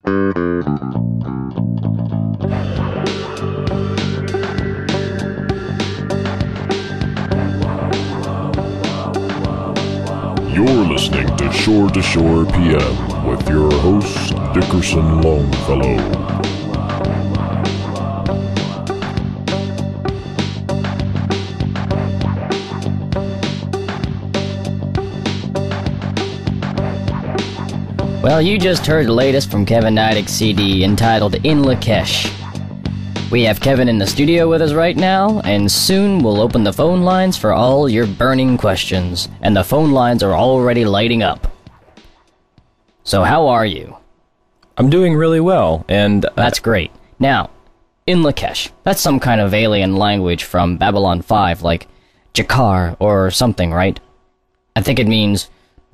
You're listening to Shore PM with your host, Dickerson Longfellow. Well, you just heard the latest from Kevin Neidig's CD entitled In Lakesh. We have Kevin in the studio with us right now, and soon we'll open the phone lines for all your burning questions, and the phone lines are already lighting up. So how are you? I'm doing really well, and... That's great. Now, In Lakesh, that's some kind of alien language from Babylon 5, like Jakar or something, right? I think it means,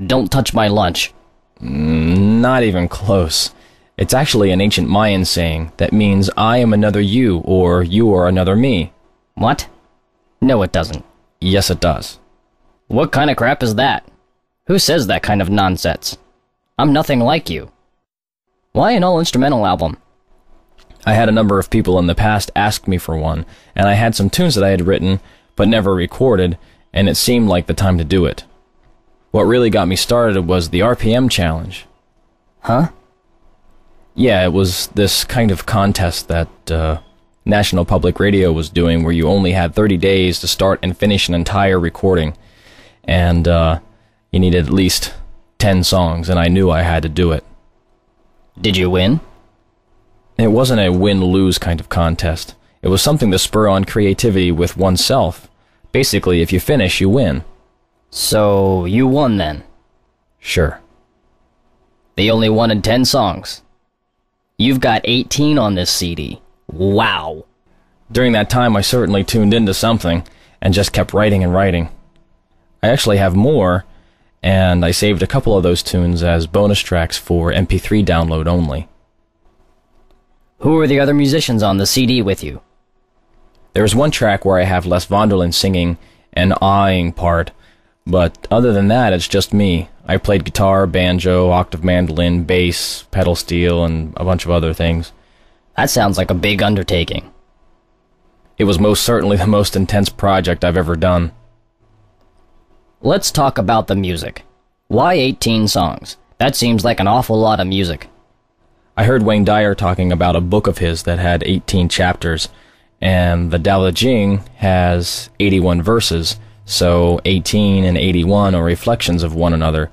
don't touch my lunch. Not even close. It's actually an ancient Mayan saying that means I am another you, or you are another me. What? No, it doesn't. Yes, it does. What kind of crap is that? Who says that kind of nonsense? I'm nothing like you. Why an all-instrumental album? I had a number of people in the past ask me for one, and I had some tunes that I had written, but never recorded, and it seemed like the time to do it. What really got me started was the RPM challenge. Huh? Yeah, it was this kind of contest that National Public Radio was doing where you only had 30 days to start and finish an entire recording. And you needed at least 10 songs, and I knew I had to do it. Did you win? It wasn't a win-lose kind of contest. It was something to spur on creativity with oneself. Basically, if you finish, you win. So, you won then? Sure. They only wanted 10 songs. You've got 18 on this CD. Wow. During that time, I certainly tuned into something, and just kept writing and writing. I actually have more, and I saved a couple of those tunes as bonus tracks for MP3 download only. Who are the other musicians on the CD with you? There's one track where I have Les Vonderland singing an awing part, but other than that, it's just me. I played guitar, banjo, octave mandolin, bass, pedal steel, and a bunch of other things. That sounds like a big undertaking. It was most certainly the most intense project I've ever done. Let's talk about the music. Why 18 songs? That seems like an awful lot of music. I heard Wayne Dyer talking about a book of his that had 18 chapters, and the Tao Te Ching has 81 verses, so 18 and 81 are reflections of one another,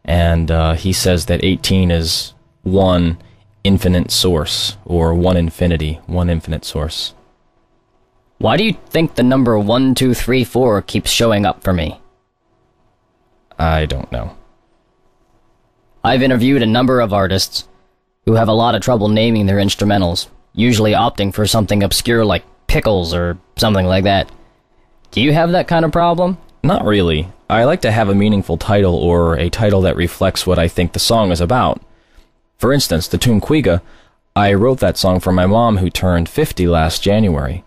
and he says that 18 is one infinite source, or one infinity, one infinite source. Why do you think the number 1, 2, 3, 4 keeps showing up for me? I don't know. I've interviewed a number of artists who have a lot of trouble naming their instrumentals, usually opting for something obscure like Pickles or something like that. Do you have that kind of problem? Not really. I like to have a meaningful title, or a title that reflects what I think the song is about. For instance, the tune Cuiga, I wrote that song for my mom who turned 50 last January.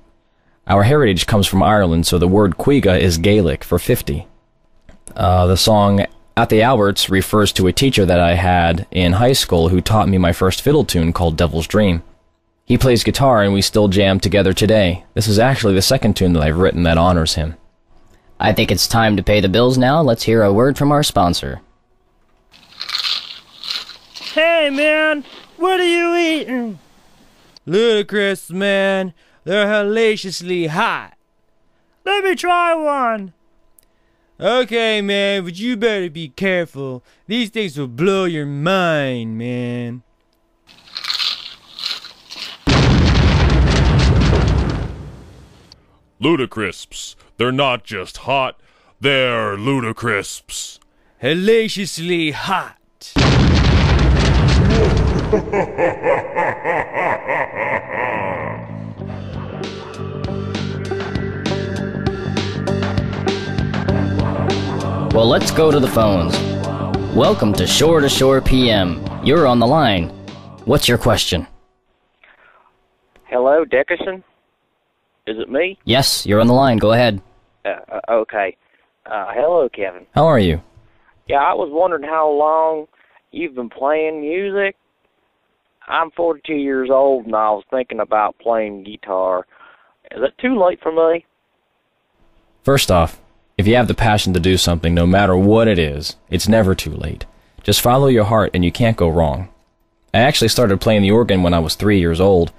Our heritage comes from Ireland, so the word Cuiga is Gaelic for 50. The song At the Alberts refers to a teacher that I had in high school who taught me my first fiddle tune called Devil's Dream. He plays guitar and we still jam together today. This is actually the second tune that I've written that honors him. I think it's time to pay the bills now. Let's hear a word from our sponsor. Hey man, what are you eating? Ludicrous, man. They're hellaciously hot. Let me try one. Okay, man, but you better be careful. These things will blow your mind, man. Ludicrisps. They're not just hot, they're ludicrisps. Hellaciously hot. Well, let's go to the phones. Welcome to Shore PM. You're on the line. What's your question? Hello, Dickerson? Is it me? Yes, you're on the line. Go ahead. Okay. Hello, Kevin. How are you? Yeah, I was wondering how long you've been playing music. I'm 42 years old, and I was thinking about playing guitar. Is it too late for me? First off, if you have the passion to do something, no matter what it is, it's never too late. Just follow your heart and you can't go wrong. I actually started playing the organ when I was 3 years old.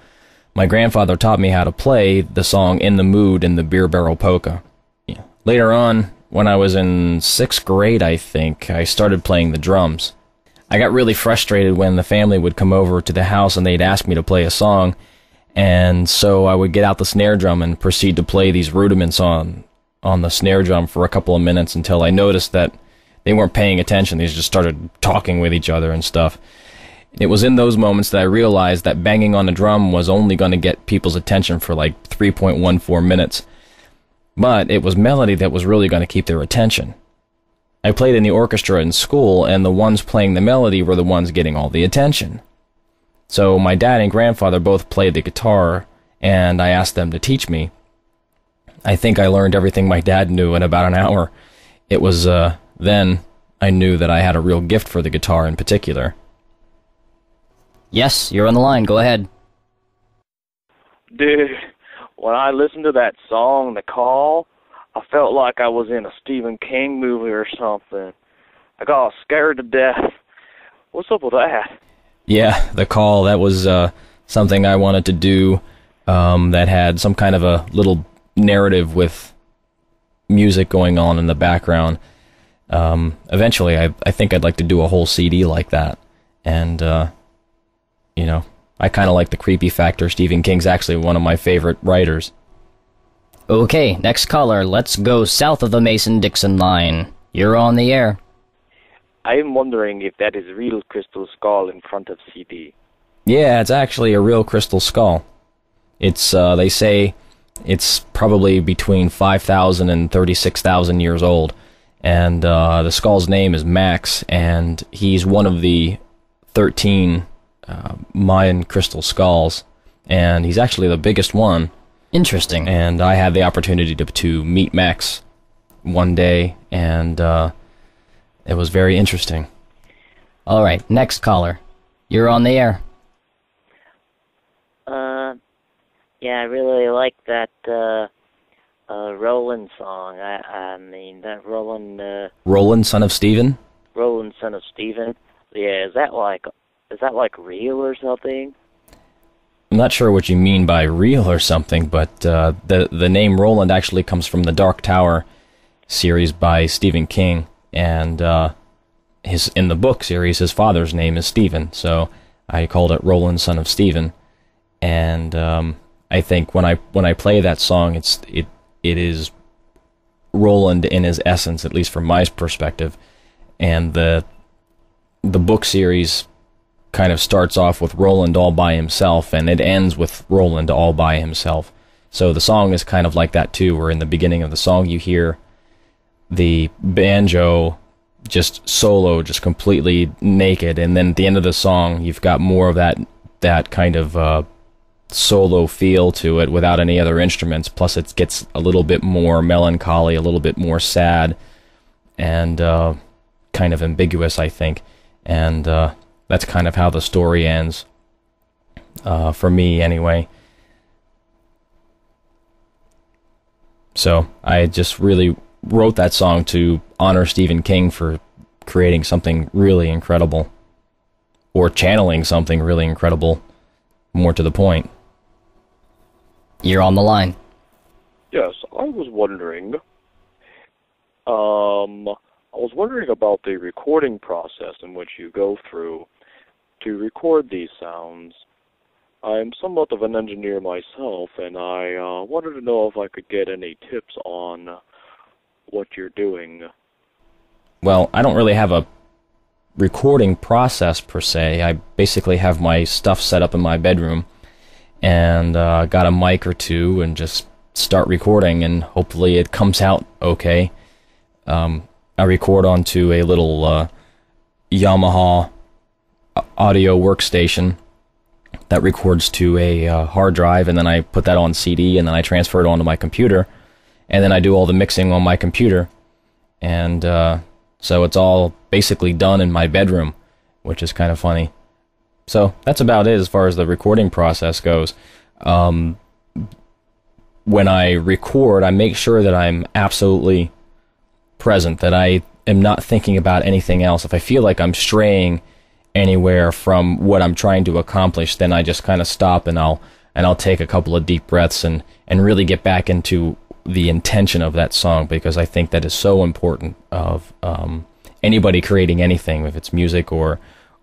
My grandfather taught me how to play the song In the Mood in the Beer Barrel Polka. Later on, when I was in 6th grade, I think, I started playing the drums. I got really frustrated when the family would come over to the house and they'd ask me to play a song, and so I would get out the snare drum and proceed to play these rudiments on the snare drum for a couple of minutes until I noticed that they weren't paying attention. They just started talking with each other and stuff. It was in those moments that I realized that banging on the drum was only going to get people's attention for like 3.14 minutes. But it was melody that was really going to keep their attention. I played in the orchestra in school, and the ones playing the melody were the ones getting all the attention. So my dad and grandfather both played the guitar, and I asked them to teach me. I think I learned everything my dad knew in about an hour. It was then I knew that I had a real gift for the guitar in particular. Yes, you're on the line. Go ahead. Dude, when I listened to that song, The Call, I felt like I was in a Stephen King movie or something. I got scared to death. What's up with that? Yeah, The Call, that was something I wanted to do that had some kind of a little narrative with music going on in the background. Eventually, I think I'd like to do a whole CD like that. And, you know, I kind of like the creepy factor. Stephen King's actually one of my favorite writers. Okay, next caller. Let's go south of the Mason-Dixon line. You're on the air. I'm wondering if that is a real crystal skull in front of CD. Yeah, it's actually a real crystal skull. It's, they say it's probably between 5,000 and 36,000 years old. And the skull's name is Max, and he's one of the 13 Mayan crystal skulls, and he's actually the biggest one. Interesting. And I had the opportunity to meet Max one day, and it was very interesting. All right, next caller. You're on the air. Yeah, I really like that Roland song. I mean, that Roland... Roland, son of Stephen? Roland, son of Stephen. Yeah, is that like real or something? I'm not sure what you mean by real or something, but the name Roland actually comes from the Dark Tower series by Stephen King, and in the book series, his father's name is Stephen, so I called it Roland, son of Stephen. And I think when I play that song, it is Roland in his essence, at least from my perspective. And the book series kind of starts off with Roland all by himself, and it ends with Roland all by himself. So the song is kind of like that too, where in the beginning of the song you hear the banjo just solo, just completely naked, and then at the end of the song you've got more of that kind of solo feel to it without any other instruments, plus it gets a little bit more melancholy, a little bit more sad, and kind of ambiguous, I think. And that's kind of how the story ends, for me anyway. So I just really wrote that song to honor Stephen King for creating something really incredible, or channeling something really incredible, more to the point. You're on the line. Yes, I was wondering. I was wondering about the recording process in which you go through to record these sounds. I'm somewhat of an engineer myself, and I wanted to know if I could get any tips on what you're doing. Well, I don't really have a recording process per se. I basically have my stuff set up in my bedroom, and got a mic or two, and just start recording, and hopefully it comes out okay. I record onto a little Yamaha audio workstation that records to a hard drive, and then I put that on CD, and then I transfer it onto my computer, and then I do all the mixing on my computer, and so it's all basically done in my bedroom, which is kind of funny. So that's about it as far as the recording process goes. When I record, I make sure that I'm absolutely present, that I am not thinking about anything else. If I feel like I'm straying anywhere from what I'm trying to accomplish, then I just kind of stop and I'll take a couple of deep breaths and really get back into the intention of that song, because I think that is so important of anybody creating anything, if it's music or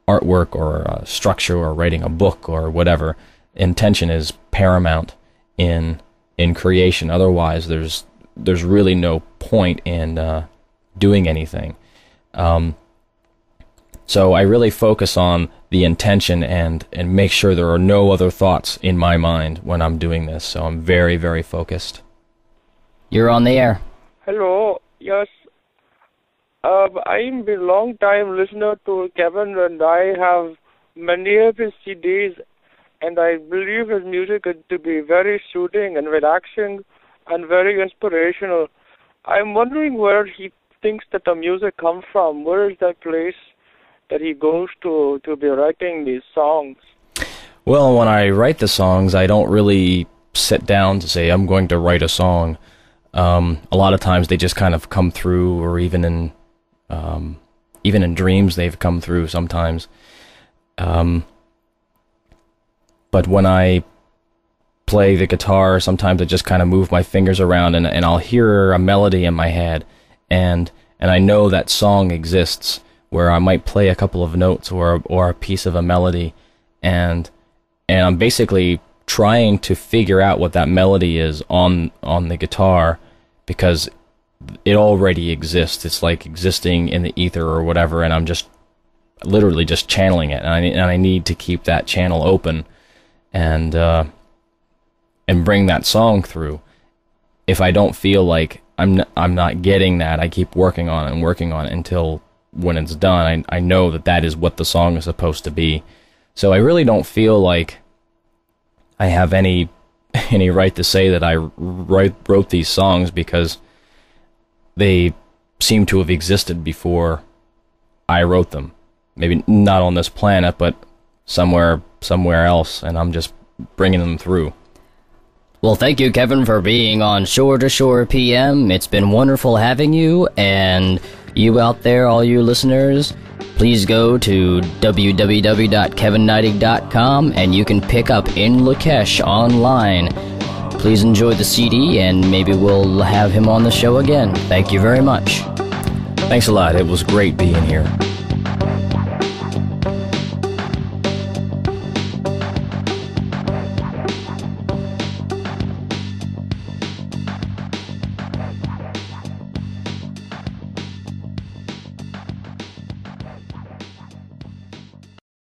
artwork or structure or writing a book or whatever. Intention is paramount in creation. Otherwise, there's really no point in doing anything. So I really focus on the intention and make sure there are no other thoughts in my mind when I'm doing this. So I'm very, very focused. You're on the air. Hello. Yes. I'm a long time listener to Kevin, and I have many of his CDs, and I believe his music to be very soothing and relaxing and very inspirational. I'm wondering where he thinks that the music comes from. Where is that place that he goes to be writing these songs? Well, when I write the songs, I don't really sit down to say, I'm going to write a song. A lot of times they just kind of come through, or even in dreams they've come through sometimes. But when I play the guitar, sometimes I just kind of move my fingers around and I'll hear a melody in my head, and I know that song exists, where I might play a couple of notes or a piece of a melody, and I'm basically trying to figure out what that melody is on the guitar, because it already exists. It's like existing in the ether or whatever, and I'm just literally just channeling it, and I need to keep that channel open and bring that song through. If I don't feel like I'm not getting that, I keep working on it until when it's done, I know that is what the song is supposed to be. So I really don't feel like I have any right to say that I wrote these songs, because they seem to have existed before I wrote them. Maybe not on this planet, but somewhere else, and I'm just bringing them through. Well, thank you, Kevin, for being on Shore to Shore PM. It's been wonderful having you, and you out there, all you listeners, please go to www.kevinneidig.com and you can pick up In Lakesh online. Please enjoy the CD, and maybe we'll have him on the show again. Thank you very much. Thanks a lot. It was great being here.